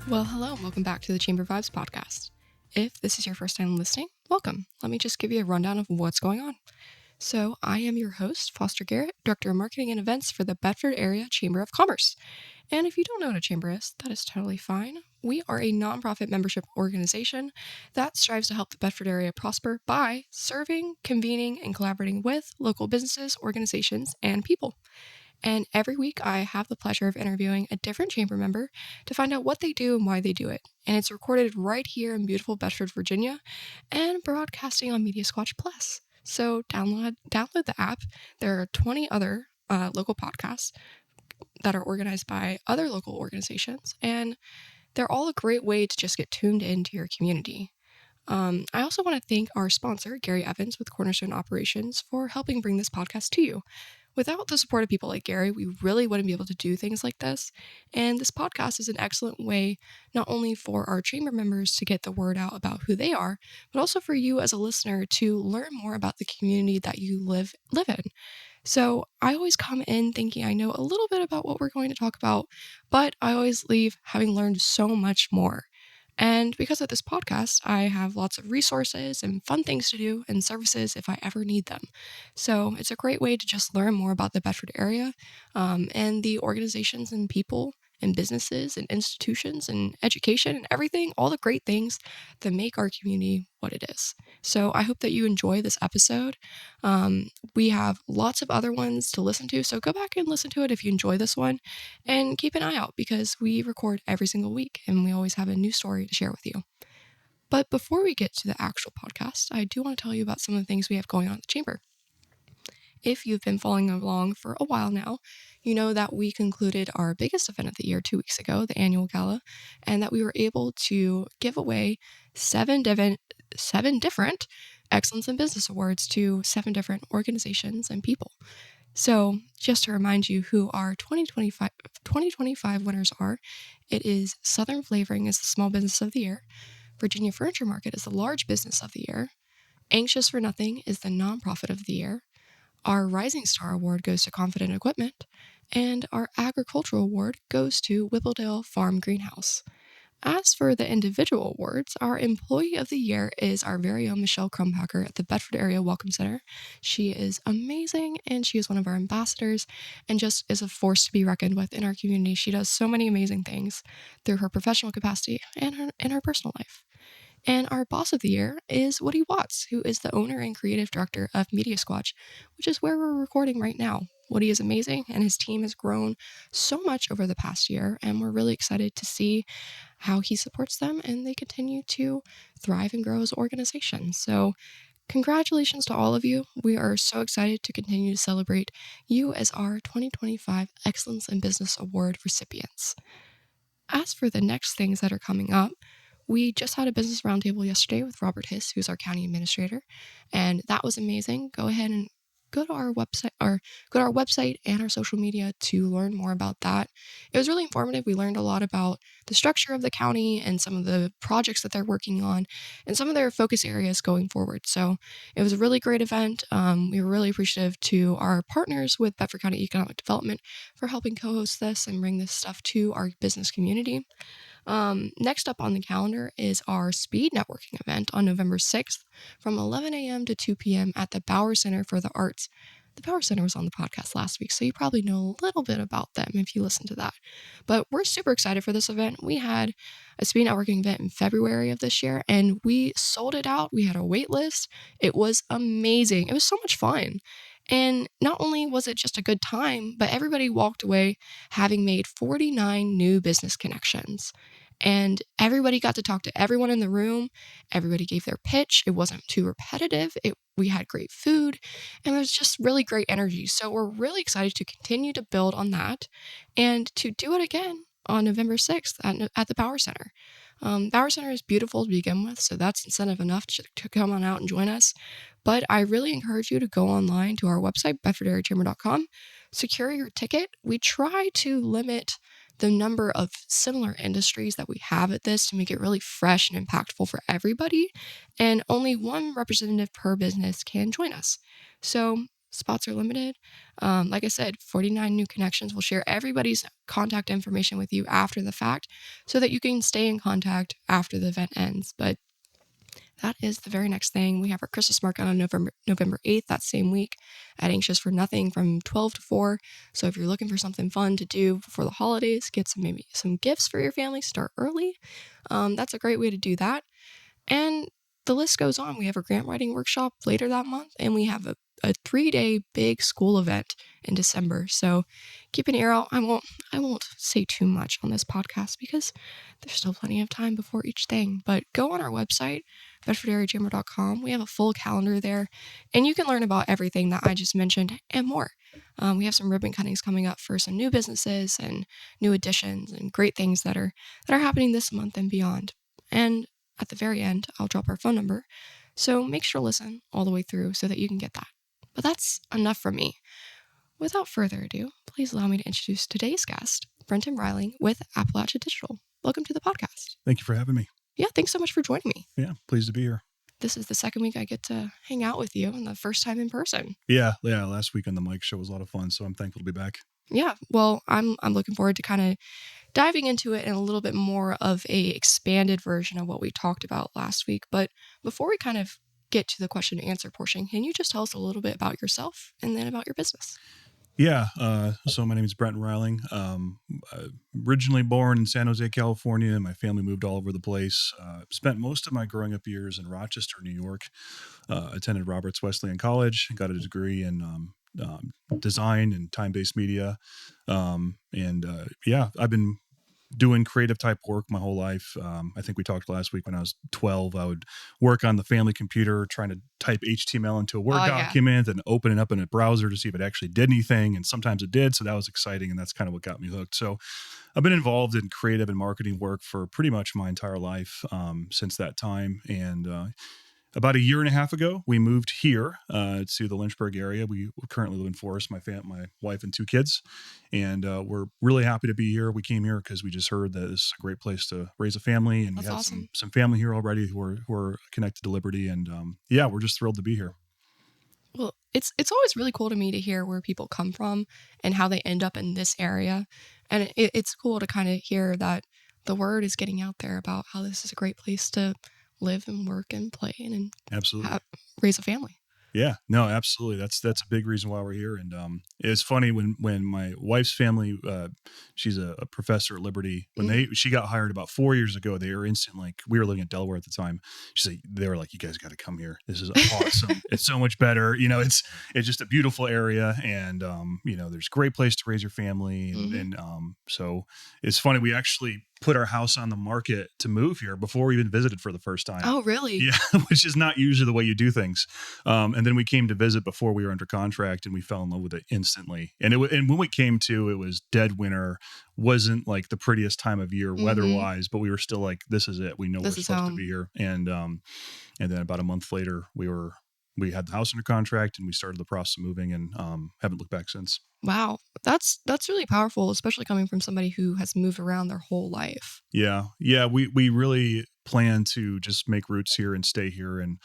Well, hello, and welcome back to the Chamber Vibes podcast. If this is your first time listening, welcome. Let me just give you a rundown of what's going on. So, I am your host, Foster Garrett, Director of Marketing and Events for the Bedford Area Chamber of Commerce. And if you don't know what a chamber is, that is totally fine. We are a nonprofit membership organization that strives to help the Bedford area prosper by serving, convening, and collaborating with local businesses, organizations, and people. And every week, I have the pleasure of interviewing a different chamber member to find out what they do and why they do it. And it's recorded right here in beautiful Bedford, Virginia, and broadcasting on Media Squatch Plus. So download the app. There are 20 other local podcasts that are organized by other local organizations, and they're all a great way to just get tuned into your community. I also want to thank our sponsor, Gary Evans with Cornerstone Operations, for helping bring this podcast to you. Without the support of people like Gary, we really wouldn't be able to do things like this. And this podcast is an excellent way, not only for our chamber members to get the word out about who they are, but also for you as a listener to learn more about the community that you live in. So I always come in thinking I know a little bit about what we're going to talk about, but I always leave having learned so much more. And because of this podcast, I have lots of resources and fun things to do and services if I ever need them. So it's a great way to just learn more about the Bedford area and the organizations and people and businesses and institutions and education and everything, all the great things that make our community what it is. So I hope that you enjoy this episode. We have lots of other ones to listen to, so go back and listen to it if you enjoy this one, and keep an eye out because we record every single week and we always have a new story to share with you. But before we get to the actual podcast, I do want to tell you about some of the things we have going on at the Chamber. If you've been following along for a while now, you know that we concluded our biggest event of the year 2 weeks ago, the annual gala, and that we were able to give away seven different Excellence in Business Awards to 7 different organizations and people. So just to remind you who our 2025 winners are, it is Southern Flavoring is the Small Business of the Year, Virginia Furniture Market is the Large Business of the Year, Anxious for Nothing is the Nonprofit of the Year, our Rising Star Award goes to Confident Equipment, and our Agricultural Award goes to Whippledale Farm Greenhouse. As for the individual awards, our Employee of the Year is our very own Michelle Crumpacker at the Bedford Area Welcome Center. She is amazing, and she is one of our ambassadors and just is a force to be reckoned with in our community. She does so many amazing things through her professional capacity and her personal life. And our Boss of the Year is Woody Watts, who is the owner and creative director of Media Squatch, which is where we're recording right now. Woody is amazing, and his team has grown so much over the past year, and we're really excited to see how he supports them, and they continue to thrive and grow as an organization. So congratulations to all of you. We are so excited to continue to celebrate you as our 2025 Excellence in Business Award recipients. As for the next things that are coming up, we just had a business roundtable yesterday with Robert Hiss, who's our county administrator, and that was amazing. Go ahead and go to our website and our social media to learn more about that. It was really informative. We learned a lot about the structure of the county and some of the projects that they're working on and some of their focus areas going forward. So it was a really great event. We were really appreciative to our partners with Bedford County Economic Development for helping co-host this and bring this stuff to our business community. Next up on the calendar is our speed networking event on November 6th from 11 a.m. to 2 p.m. at the Bauer Center for the Arts. The Bauer Center was on the podcast last week, so you probably know a little bit about them if you listen to that. But we're super excited for this event. We had a speed networking event in February of this year, and we sold it out. We had a wait list. It was amazing. It was so much fun. And not only was it just a good time, but everybody walked away having made 49 new business connections. And everybody got to talk to everyone in the room. Everybody gave their pitch. It wasn't too repetitive. We had great food, and it was just really great energy. So we're really excited to continue to build on that and to do it again on November 6th at the Bauer Center. Bauer Center is beautiful to begin with, so that's incentive enough to come on out and join us. But I really encourage you to go online to our website, bedfordareachamber.com, secure your ticket. We try to limit the number of similar industries that we have at this to make it really fresh and impactful for everybody, and only one representative per business can join us. So Spots are limited. Like I said, 49 new connections. Will share everybody's contact information with you after the fact so that you can stay in contact after the event ends. But that is the very next thing. We have our Christmas market on November 8th, that same week, at Anxious for Nothing from 12 to 4. So if you're looking for something fun to do before the holidays, get maybe some gifts for your family, start early. That's a great way to do that. And the list goes on. We have a grant writing workshop later that month, and we have a 3-day big school event in December. So keep an ear out. I won't say too much on this podcast because there's still plenty of time before each thing. But go on our website, bedfordareachamber.com. We have a full calendar there, and you can learn about everything that I just mentioned and more. We have some ribbon cuttings coming up for some new businesses and new additions and great things that are happening this month and beyond. And at the very end, I'll drop our phone number. So make sure to listen all the way through so that you can get that. But that's enough from me. Without further ado, please allow me to introduce today's guest, Brenton Riley with Appalachia Digital. Welcome to the podcast. Thank you for having me. Yeah, thanks so much for joining me. Yeah, pleased to be here. This is the second week I get to hang out with you and the first time in person. Yeah. Last week on the Mike Show was a lot of fun, so I'm thankful to be back. Yeah, well, I'm looking forward to kind of diving into it in a little bit more of a expanded version of what we talked about last week. But before we kind of get to the question and answer portion, can you just tell us a little bit about yourself and then about your business? Yeah. So my name is Brenton Riley. Originally born in San Jose, California. My family moved all over the place. Spent most of my growing up years in Rochester, New York. Attended Roberts Wesleyan College. Got a degree in design and time-based media. I've been doing creative type work my whole life. I think we talked last week when I was 12, I would work on the family computer trying to type HTML into a Word document and open it up in a browser to see if it actually did anything. And sometimes it did. So that was exciting. And that's kind of what got me hooked. So I've been involved in creative and marketing work for pretty much my entire life since that time. And about a year and a half ago, we moved here to the Lynchburg area. We currently live in Forest, my wife and 2 kids. And we're really happy to be here. We came here because we just heard that this is a great place to raise a family. And That's we have awesome. some family here already who are connected to Liberty. And we're just thrilled to be here. Well, it's always really cool to me to hear where people come from and how they end up in this area. And it's cool to kind of hear that the word is getting out there about how this is a great place to live and work and play and Absolutely raise a family. Yeah, no, absolutely. That's a big reason why we're here. And it's funny when my wife's family, she's a professor at Liberty. When she got hired about 4 years ago, they were instant, like, we were living in Delaware at the time. They were like, you guys got to come here. This is awesome. It's so much better. It's just a beautiful area, and there's a great place to raise your family. And so it's funny. We actually put our house on the market to move here before we even visited for the first time. Oh, really? Yeah, which is not usually the way you do things. And then we came to visit before we were under contract, and we fell in love with it instantly. And when we came to, it was dead winter. Wasn't like the prettiest time of year weather-wise, but we were still like, this is it. We know we're supposed to be here. And then about a month later, we had the house under contract, and we started the process of moving, and haven't looked back since. Wow. That's really powerful, especially coming from somebody who has moved around their whole life. Yeah. We really plan to just make roots here and stay here, and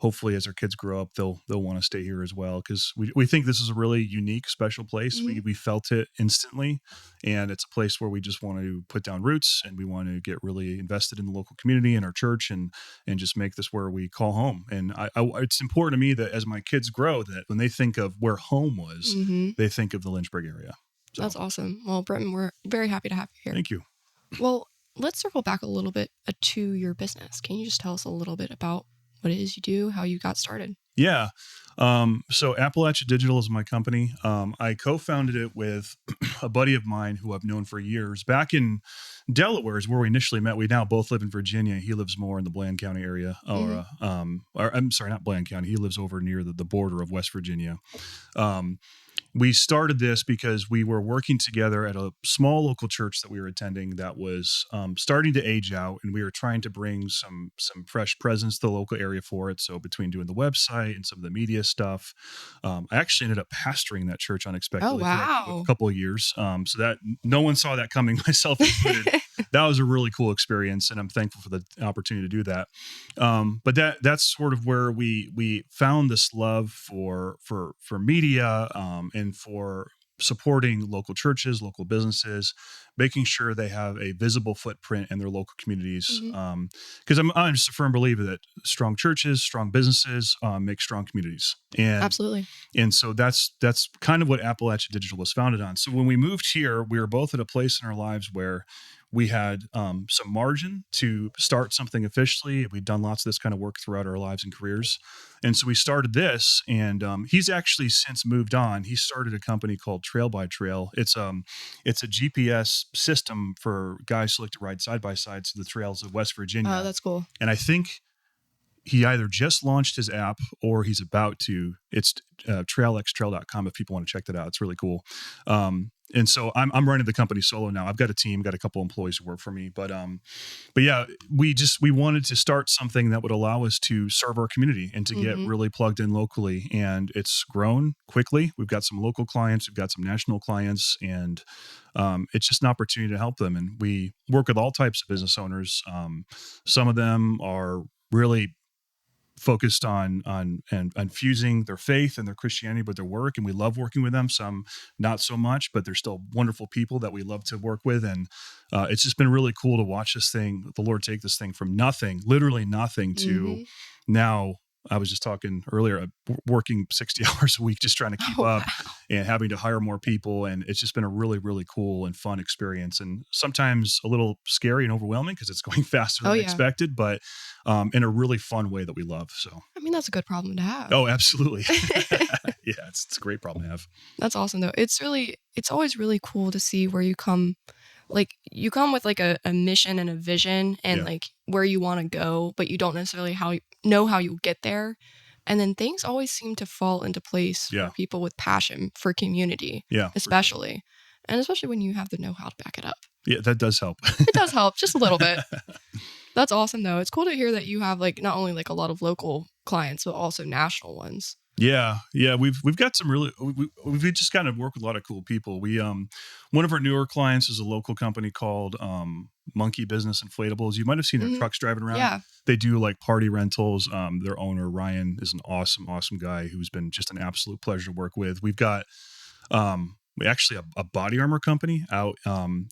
hopefully as our kids grow up, they'll want to stay here as well, because we think this is a really unique, special place. We felt it instantly, and it's a place where we just want to put down roots, and we want to get really invested in the local community and our church, and just make this where we call home. And it's important to me that as my kids grow, that when they think of where home was, they think of the Lynchburg area. So. That's awesome. Well, Brenton, we're very happy to have you here. Thank you. Well, let's circle back a little bit to your business. Can you just tell us a little bit about what it is you do, how you got started? Yeah. So Appalachia Digital is my company. I co-founded it with a buddy of mine who I've known for years. Back in Delaware is where we initially met. We now both live in Virginia. He lives more in the Bland County area, or I'm sorry, not Bland County. He lives over near the border of West Virginia. We started this because we were working together at a small local church that we were attending that was starting to age out, and we were trying to bring some fresh presence to the local area for it. So between doing the website and some of the media stuff, I actually ended up pastoring that church unexpectedly for a couple of years. So that no one saw that coming, myself included. that was a really cool experience, and I'm thankful for the opportunity to do that. But that's sort of where we found this love for media, and for supporting local churches, local businesses, making sure they have a visible footprint in their local communities. Because I'm just a firm believer that strong churches, strong businesses make strong communities. And absolutely. And so that's kind of what Appalachia Digital was founded on. So when we moved here, we were both at a place in our lives where we had some margin to start something officially. We'd done lots of this kind of work throughout our lives and careers. And so we started this, and he's actually since moved on. He started a company called Trail by Trail. It's a GPS system for guys who like to ride side by side to the trails of West Virginia. Oh, that's cool. And I think he either just launched his app or he's about to. It's trailxtrail.com if people want to check that out. It's really cool. And so I'm running the company solo now. I've got a team, got a couple employees who work for me, but yeah, we wanted to start something that would allow us to serve our community and to get really plugged in locally. And it's grown quickly. We've got some local clients, we've got some national clients, and it's just an opportunity to help them. And we work with all types of business owners. Some of them are really focused on fusing their faith and their Christianity with their work, and we love working with them. Some not so much, but they're still wonderful people that we love to work with. And it's just been really cool to watch the Lord take this thing from nothing, literally nothing, to now. I was just talking earlier, working 60 hours a week, just trying to keep up and having to hire more people. And it's just been a really, really cool and fun experience, and sometimes a little scary and overwhelming because it's going faster than expected, but in a really fun way that we love. So, I mean, that's a good problem to have. Oh, absolutely. Yeah, it's a great problem to have. That's awesome though. It's always really cool to see where you come. Like, you come with like a mission and a vision and like where you want to go, but you don't necessarily know how you'll get there. And then things always seem to fall into place for people with passion for community, especially. Sure. And especially when you have the know-how to back it up. Yeah, that does help. It does help just a little bit. That's awesome though. It's cool to hear that you have like not only like a lot of local clients, but also national ones. Yeah. We've got some really, we just kind of work with a lot of cool people. We, one of our newer clients is a local company called Monkey Business Inflatables. You might have seen their trucks driving around. Yeah. They do like party rentals. Their owner, Ryan, is an awesome guy who's been just an absolute pleasure to work with. We've got, actually a body armor company out.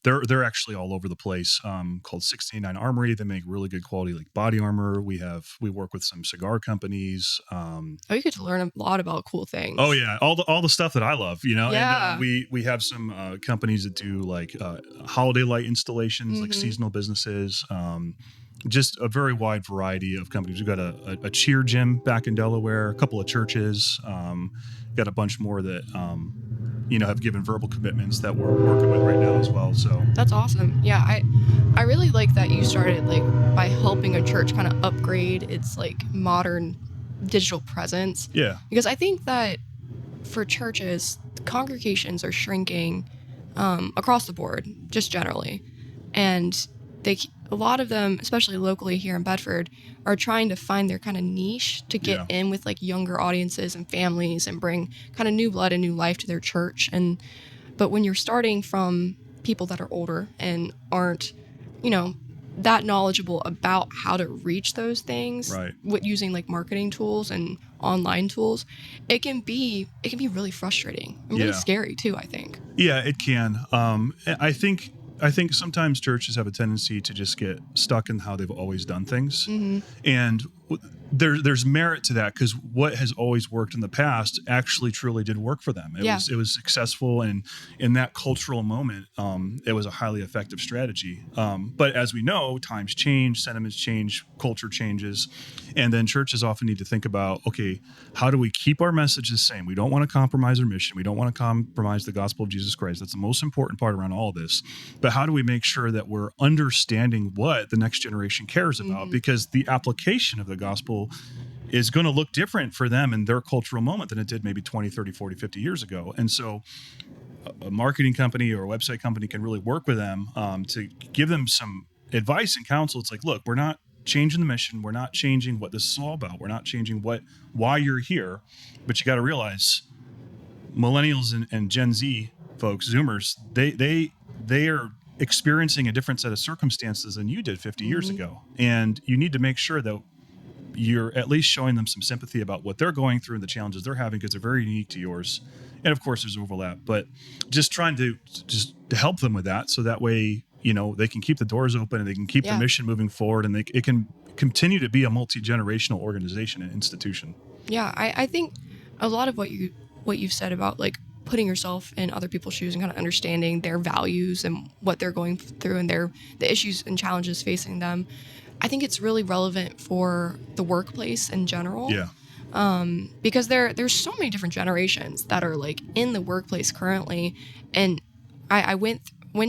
They're actually all over the place, called 69 Armory. They make really good quality like body armor. We work with some cigar companies. You get to learn a lot about cool things. Oh yeah. All the stuff that I love, Yeah. And we have some companies that do like holiday light installations, like seasonal businesses. Just a very wide variety of companies. We've got a cheer gym back in Delaware, a couple of churches, got a bunch more that, have given verbal commitments that we're working with right now as well. So that's awesome. Yeah. I really like that you started like by helping a church kind of upgrade its like modern digital presence. Yeah. Because I think that for churches, congregations are shrinking across the board, just generally. And a lot of them, especially locally here in Bedford, are trying to find their kind of niche to get in with like younger audiences and families and bring kind of new blood and new life to their church. But when you're starting from people that are older and aren't, that knowledgeable about how to reach those things, right, with using like marketing tools and online tools, it can be really frustrating and really scary too, I think. Yeah, it can. I think sometimes churches have a tendency to just get stuck in how they've always done things. And there's merit to that, because what has always worked in the past actually truly did work for them. It was successful, and in that cultural moment, it was a highly effective strategy. But as we know, times change, sentiments change, culture changes, and then churches often need to think about, okay, how do we keep our message the same? We don't want to compromise our mission. We don't want to compromise the gospel of Jesus Christ. That's the most important part around all of this. But how do we make sure that we're understanding what the next generation cares about? Because the application of the gospel is going to look different for them in their cultural moment than it did maybe 20, 30, 40, 50 years ago. And so a marketing company or a website company can really work with them to give them some advice and counsel. It's like, look, we're not changing the mission. We're not changing what this is all about. We're not changing why you're here. But you got to realize millennials and Gen Z folks, Zoomers, they are experiencing a different set of circumstances than you did 50 years ago. And you need to make sure that you're at least showing them some sympathy about what they're going through and the challenges they're having, because they're very unique to yours. And of course there's overlap, but just trying to help them with that. So that way, they can keep the doors open and they can keep the mission moving forward, and it can continue to be a multi-generational organization and institution. Yeah. I think a lot of what you've said about like putting yourself in other people's shoes and kind of understanding their values and what they're going through and the issues and challenges facing them, I think it's really relevant for the workplace in general. Yeah. Because there's so many different generations that are like in the workplace currently. And I went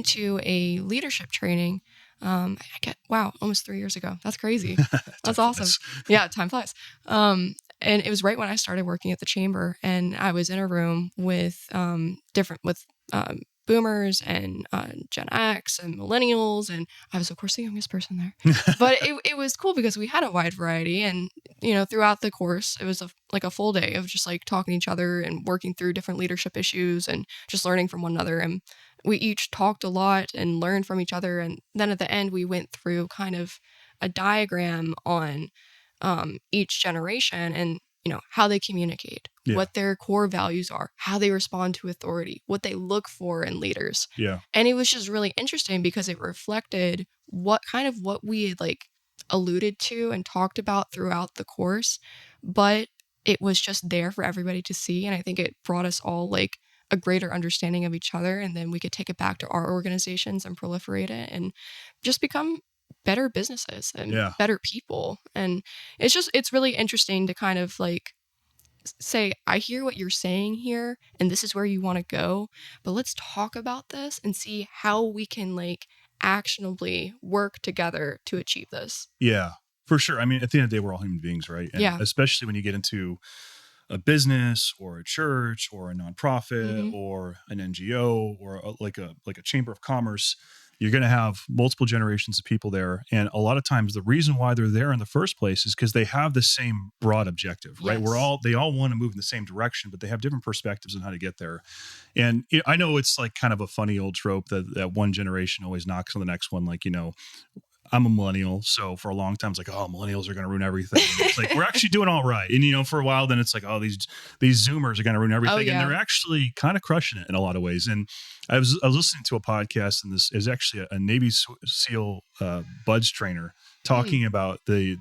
to a leadership training. Almost 3 years ago. That's crazy. That's awesome. Yeah. Time flies. And it was right when I started working at the chamber, and I was in a room with boomers and Gen X and millennials, and I was of course the youngest person there. But it was cool because we had a wide variety, and throughout the course it was a full day of just like talking to each other and working through different leadership issues and just learning from one another. And we each talked a lot and learned from each other. And then at the end we went through kind of a diagram on each generation and how they communicate, what their core values are, how they respond to authority, what they look for in leaders. Yeah. And it was just really interesting because it reflected what we had like alluded to and talked about throughout the course, but it was just there for everybody to see. And I think it brought us all like a greater understanding of each other, and then we could take it back to our organizations and proliferate it and just become better businesses and better people. And it's really interesting to kind of like say, I hear what you're saying here and this is where you want to go, but let's talk about this and see how we can like actionably work together to achieve this. Yeah, for sure. I mean, at the end of the day, we're all human beings, right? And especially when you get into a business or a church or a nonprofit or an NGO or like a chamber of commerce, you're going to have multiple generations of people there. And a lot of times the reason why they're there in the first place is because they have the same broad objective, right? Yes. They all want to move in the same direction, but they have different perspectives on how to get there. And I know it's like kind of a funny old trope that one generation always knocks on the next one. Like, I'm a millennial, so for a long time it's like, oh, millennials are going to ruin everything. It's like, we're actually doing all right. And for a while then it's like, oh, these Zoomers are going to ruin everything. Oh, yeah. And they're actually kind of crushing it in a lot of ways. And I was listening to a podcast, and this is actually a Navy SEAL buds trainer talking about the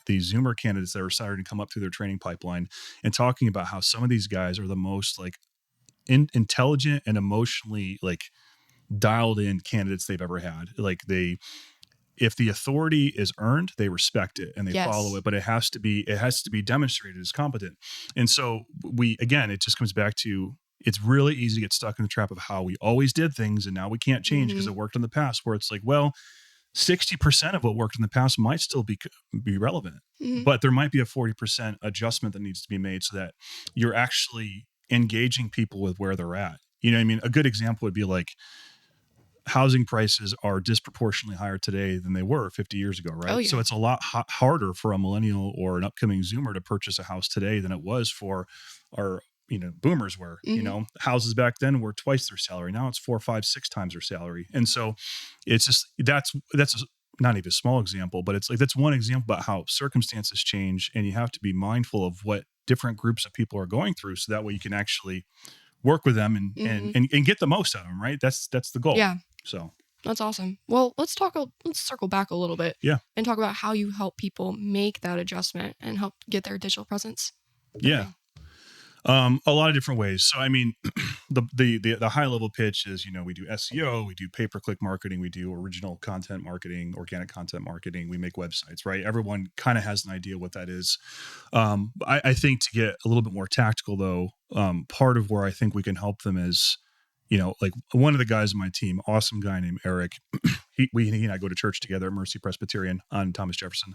Zoomer candidates that are starting to come up through their training pipeline, and talking about how some of these guys are the most like intelligent and emotionally like dialed in candidates they've ever had. Like if the authority is earned, they respect it and they follow it, but it has to be demonstrated as competent. And so it just comes back to, it's really easy to get stuck in the trap of how we always did things and now we can't change because it worked in the past, where it's like, well, 60% of what worked in the past might still be relevant, but there might be a 40% adjustment that needs to be made so that you're actually engaging people with where they're at. You know what I mean? A good example would be like, housing prices are disproportionately higher today than they were 50 years ago, right? Oh, yeah. So it's a lot harder for a millennial or an upcoming Zoomer to purchase a house today than it was for our, boomers were. Houses back then were twice their salary. Now it's 4, 5, 6 times their salary. And so it's just, that's not even a small example, but it's like, that's one example about how circumstances change, and you have to be mindful of what different groups of people are going through, so that way you can actually work with them and get the most out of them, right? That's the goal. Yeah. So that's awesome. Well, let's circle back a little bit. Yeah. And talk about how you help people make that adjustment and help get their digital presence. Yeah. A lot of different ways. So, I mean, the high level pitch is, we do SEO, we do pay-per-click marketing, we do original content marketing, organic content marketing, we make websites, right? Everyone kind of has an idea what that is. I think to get a little bit more tactical though, part of where I think we can help them is, like one of the guys on my team, awesome guy named Eric, he and I go to church together at Mercy Presbyterian on Thomas Jefferson.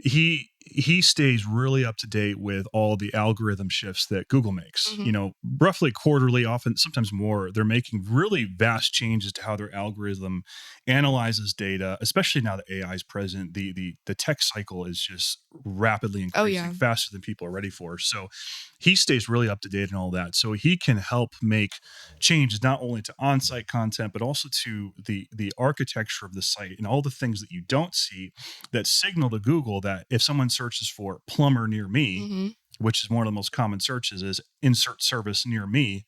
He he stays really up to date with all the algorithm shifts that Google makes. Mm-hmm. Roughly quarterly, often sometimes more. They're making really vast changes to how their algorithm analyzes data, especially now that AI is present. The tech cycle is just rapidly increasing, faster than people are ready for. So he stays really up to date and all that. So he can help make changes not only to on-site content, but also to the architecture of the site and all the things that you don't see that signal to Google that if someone searches for plumber near me, Mm-hmm. which is one of the most common searches, is insert service near me.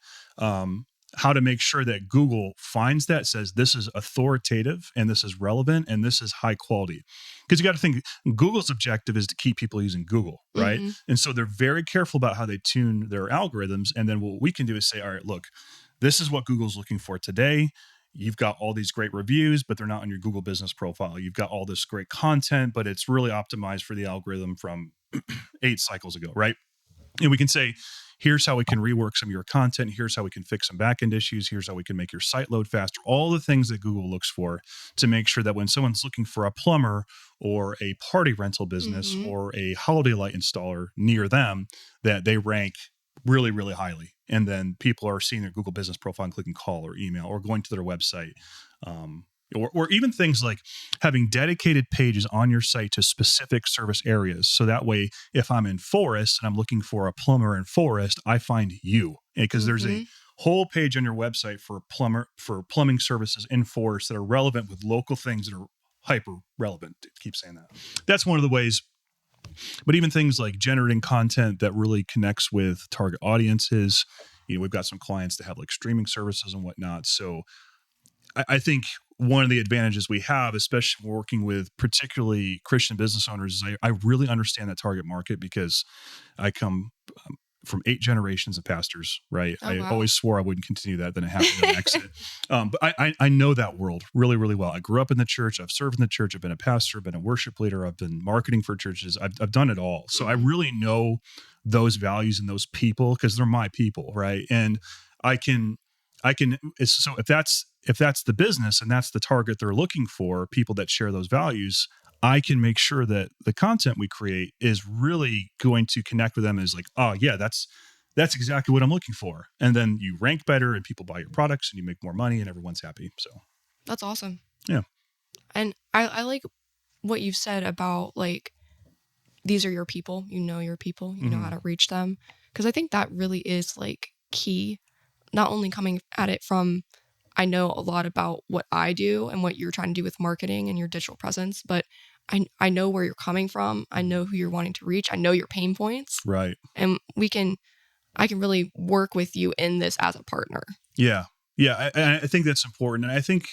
How to make sure that Google finds that, says this is authoritative and this is relevant and this is high quality. Because you got to think Google's objective is to keep people using Google, right? Mm-hmm. And so they're very careful about how they tune their algorithms. And then what we can do is say, all right, look, this is what Google's looking for today. You've got all these great reviews, but they're not on your Google business profile. You've got all this great content, but it's really optimized for the algorithm from 8 cycles ago, right? And we can say, here's how we can rework some of your content. Here's how we can fix some backend issues. Here's how we can make your site load faster. All the things that Google looks for to make sure that when someone's looking for a plumber or a party rental business or a holiday light installer near them, that they rank really, really highly. And then people are seeing their Google business profile and clicking call or email or going to their website. Or even things like having dedicated pages on your site to specific service areas. So that way, if I'm in Forest and I'm looking for a plumber in Forest, I find you. Because there's a whole page on your website for plumbing services in Forest that are relevant with local things that are hyper relevant. I keep saying that. That's one of the ways. But even things like generating content that really connects with target audiences. We've got some clients that have like streaming services and whatnot. So I think one of the advantages we have, especially working with particularly Christian business owners, is I really understand that target market because I come from 8 generations of pastors, right? I always swore I wouldn't continue that, then it happened to exit. But I know that world really, really well. I grew up in the church. I've served in the church. I've been a pastor, been a worship leader. I've been marketing for churches. I've done it all. So I really know those values and those people because they're my people, right? And I can. So if that's the business and that's the target they're looking for, people that share those values, I can make sure that the content we create is really going to connect with them as like, oh yeah, that's exactly what I'm looking for. And then you rank better and people buy your products and you make more money and everyone's happy. So that's awesome. Yeah. And I like what you've said about like, these are your people, your people, you know how to reach them. Because I think that really is like key, not only coming at it from, I know a lot about what I do and what you're trying to do with marketing and your digital presence, but I know where you're coming from. I know who you're wanting to reach. I know your pain points. Right. And I can really work with you in this as a partner. Yeah. Yeah. I think that's important. And I think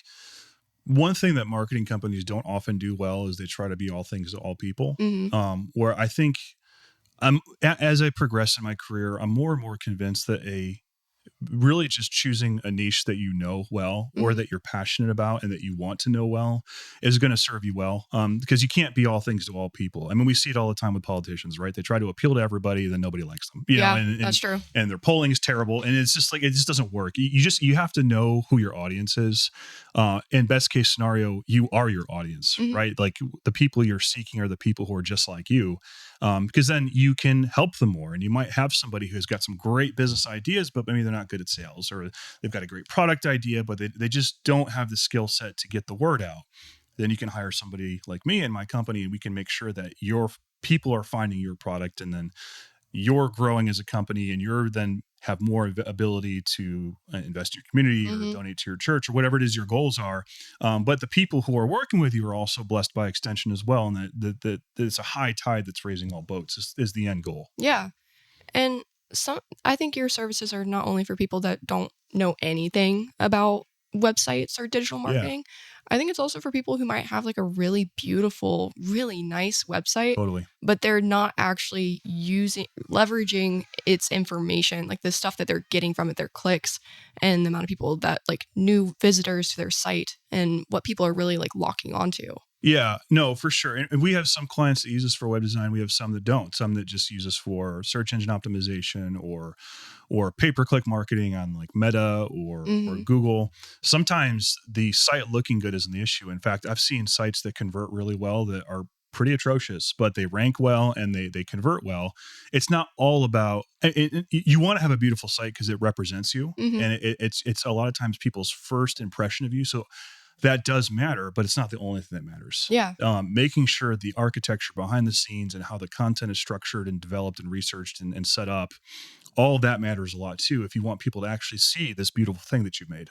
one thing that marketing companies don't often do well is they try to be all things to all people. Where I think as I progress in my career, I'm more and more convinced that really just choosing a niche that you know well or that you're passionate about and that you want to know well is going to serve you well, because you can't be all things to all people. I mean, we see it all the time with politicians, right? They try to appeal to everybody, then nobody likes them. That's true. And their polling is terrible, and it's just like it just doesn't work. You have to know who your audience is. In best case scenario, you are your audience, right? Like the people you're seeking are the people who are just like you. Because then you can help them more, and you might have somebody who's got some great business ideas, but maybe they're not good at sales, or they've got a great product idea, but they just don't have the skill set to get the word out. Then you can hire somebody like me and my company, and we can make sure that your people are finding your product, and then you're growing as a company, and you're then have more ability to invest in your community or donate to your church or whatever it is your goals are. But the people who are working with you are also blessed by extension as well. And that it's a high tide that's raising all boats is the end goal. Yeah. And I think your services are not only for people that don't know anything about websites or digital marketing. I think it's also for people who might have like a really beautiful, really nice website, but they're not actually leveraging its information, like the stuff that they're getting from it, their clicks and the amount of people that like new visitors to their site and what people are really like locking onto. Yeah, no, for sure. And we have some clients that use us for web design. We have some that don't. Some that just use us for search engine optimization or pay-per-click marketing on like Meta or Google. Sometimes the site looking good isn't the issue. In fact, I've seen sites that convert really well that are pretty atrocious, but they rank well and they convert well. It's not all about you want to have a beautiful site because it represents you, and it's a lot of times people's first impression of you. So that does matter, but it's not the only thing that matters. Yeah. Making sure the architecture behind the scenes and how the content is structured and developed and researched and set up, all of that matters a lot too, if you want people to actually see this beautiful thing that you've made.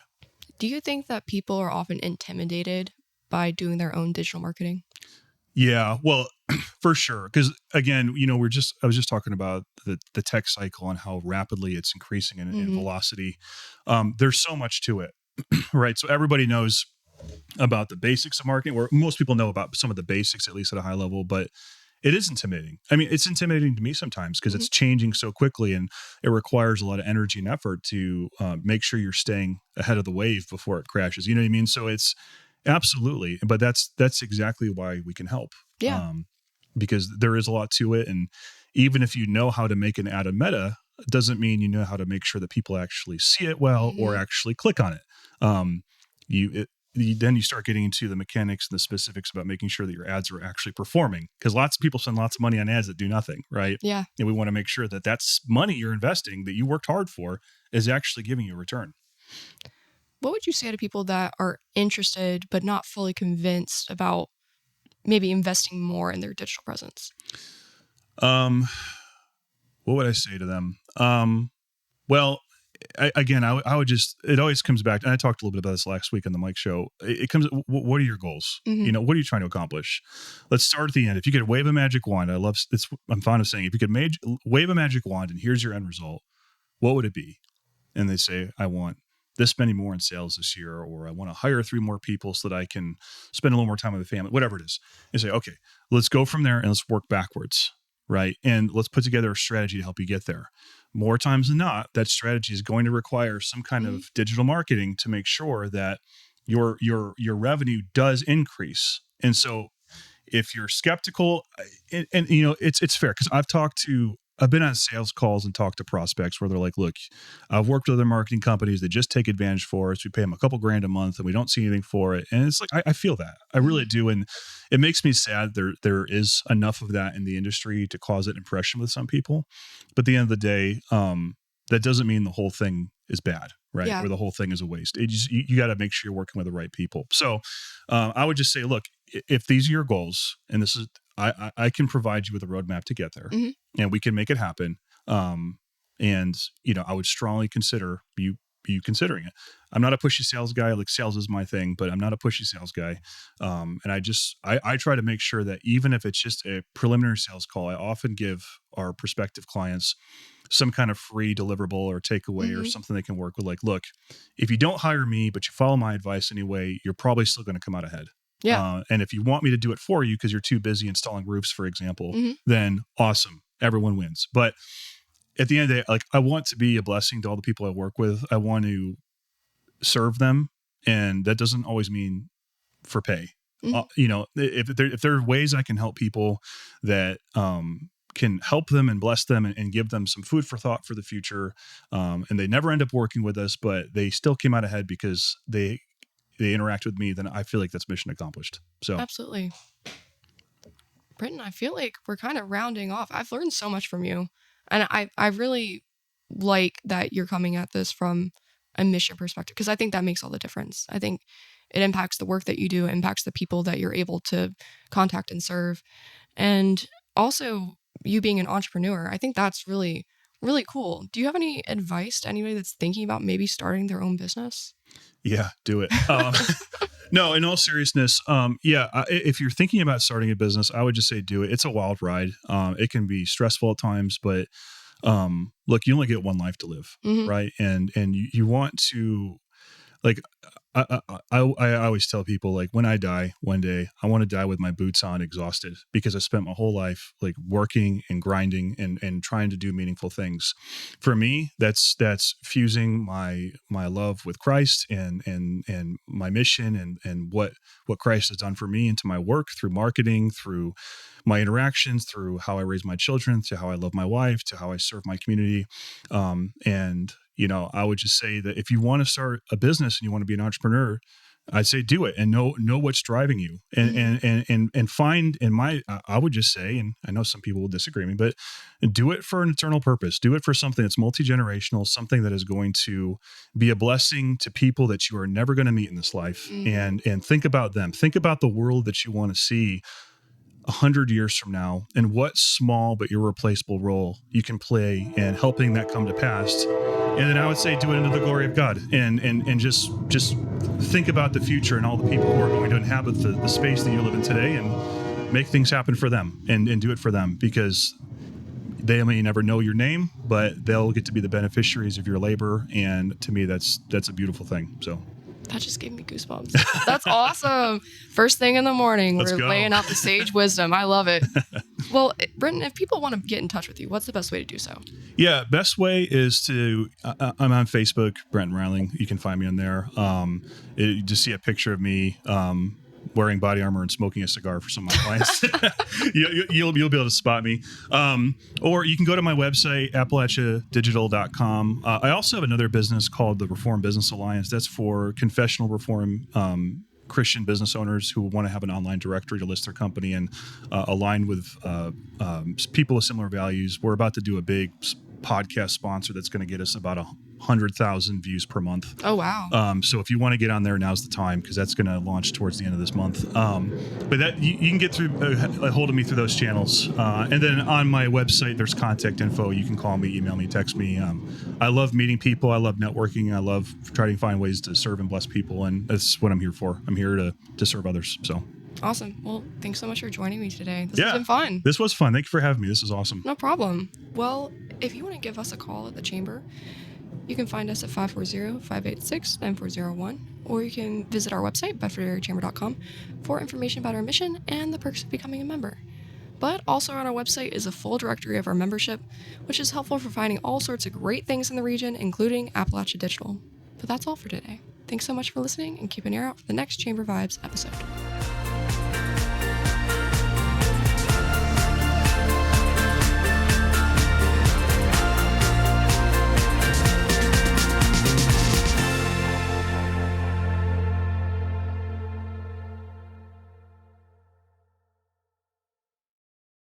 Do you think that people are often intimidated by doing their own digital marketing? Yeah, well, for sure. Because again, I was just talking about the tech cycle and how rapidly it's increasing in velocity. There's so much to it, right? So everybody knows about the basics of marketing, or most people know about some of the basics, at least at a high level, but it is intimidating. I mean, it's intimidating to me sometimes because it's changing so quickly and it requires a lot of energy and effort to make sure you're staying ahead of the wave before it crashes. You know what I mean? So it's absolutely, but that's exactly why we can help. Yeah. Because there is a lot to it. And even if you know how to make an ad a meta, it doesn't mean you know how to make sure that people actually see it well or actually click on it. Then you start getting into the mechanics and the specifics about making sure that your ads are actually performing, because lots of people spend lots of money on ads that do nothing, right? Yeah. And we want to make sure that that's money you're investing that you worked hard for is actually giving you a return. What would you say to people that are interested but not fully convinced about maybe investing more in their digital presence? What would I say to them? Well, I would just, it always comes back, and I talked a little bit about this last week on the Mike show. It comes, what are your goals? What are you trying to accomplish? Let's start at the end. If you could wave a magic wand, I'm fond of saying, if you could wave a magic wand and here's your end result, what would it be? And they say, I want this many more in sales this year, or I want to hire 3 more people so that I can spend a little more time with the family, whatever it is. And say, okay, let's go from there and let's work backwards, right? And let's put together a strategy to help you get there. More times than not, that strategy is going to require some kind of digital marketing to make sure that your revenue does increase. And so if you're skeptical, and it's fair, because I've been on sales calls and talked to prospects where they're like, look, I've worked with other marketing companies that just take advantage for us. We pay them a couple grand a month and we don't see anything for it. And it's like, I feel that. I really do. And it makes me sad there is enough of that in the industry to cause an impression with some people. But at the end of the day, that doesn't mean the whole thing is bad, right? Yeah. Or the whole thing is a waste. You got to make sure you're working with the right people. So I would just say, look, if these are your goals, and this is, I can provide you with a roadmap to get there, and we can make it happen. And I would strongly consider you considering it. I'm not a pushy sales guy. Like, sales is my thing, but I'm not a pushy sales guy. And I try to make sure that even if it's just a preliminary sales call, I often give our prospective clients some kind of free deliverable or takeaway or something they can work with. Like, look, if you don't hire me, but you follow my advice anyway, you're probably still going to come out ahead. Yeah. And if you want me to do it for you because you're too busy installing roofs, for example, then awesome. Everyone wins. But at the end of the day, like, I want to be a blessing to all the people I work with. I want to serve them. And that doesn't always mean for pay. If there are ways I can help people that can help them and bless them and give them some food for thought for the future, and they never end up working with us, but they still came out ahead because they interact with me, then I feel like that's mission accomplished. So absolutely. Brenton, I feel like we're kind of rounding off. I've learned so much from you, and I really like that you're coming at this from a mission perspective, because I think that makes all the difference. I think it impacts the work that you do, impacts the people that you're able to contact and serve. And also, you being an entrepreneur, I think that's really, really cool. Do you have any advice to anybody that's thinking about maybe starting their own business? Yeah, do it. No, in all seriousness, if you're thinking about starting a business, I would just say do it. It's a wild ride. It can be stressful at times, but look, you only get one life to live, right? And you want to, like, I always tell people, like, when I die one day, I want to die with my boots on, exhausted, because I spent my whole life like working and grinding and trying to do meaningful things. For me, that's fusing my love with Christ and my mission and what Christ has done for me into my work through marketing, through my interactions, through how I raise my children, to how I love my wife, to how I serve my community. And I would just say that if you want to start a business and you want to be an entrepreneur, I'd say do it and know what's driving you, and find I would just say, and I know some people will disagree with me, but do it for an eternal purpose. Do it for something that's multi-generational, something that is going to be a blessing to people that you are never going to meet in this life. And think about them. Think about the world that you want to see 100 years from now, and what small but irreplaceable role you can play in helping that come to pass. And then I would say do it into the glory of God, and just think about the future and all the people who are going to inhabit the space that you live in today, and make things happen for them, and do it for them, because they may never know your name, but they'll get to be the beneficiaries of your labor. And to me, that's a beautiful thing. So that just gave me goosebumps. That's awesome. First thing in the morning, we're laying out the sage wisdom. I love it. Well, Brenton, if people want to get in touch with you, what's the best way to do so? Yeah, best way is to, I'm on Facebook, Brenton Riley. You can find me on there. Just see a picture of me wearing body armor and smoking a cigar for some of my clients. You'll be able to spot me. Or you can go to my website, AppalachiaDigital.com. I also have another business called the Reform Business Alliance. That's for confessional reform Christian business owners who want to have an online directory to list their company and align with people with similar values. We're about to do a big podcast sponsor that's going to get us about 100,000 views per month. Oh, wow. So if you want to get on there, now's the time, because that's going to launch towards the end of this month. But that you can get through a hold of me through those channels. And then on my website, there's contact info. You can call me, email me, text me. I love meeting people. I love networking. I love trying to find ways to serve and bless people. And that's what I'm here for. I'm here to serve others. So. Awesome. Well, thanks so much for joining me today. This has been fun. This was fun. Thank you for having me. This is awesome. No problem. Well, if you want to give us a call at the Chamber, you can find us at 540-586-9401, or you can visit our website, bedfordareachamber.com, for information about our mission and the perks of becoming a member. But also on our website is a full directory of our membership, which is helpful for finding all sorts of great things in the region, including Appalachia Digital. But that's all for today. Thanks so much for listening, and keep an ear out for the next Chamber Vibes episode.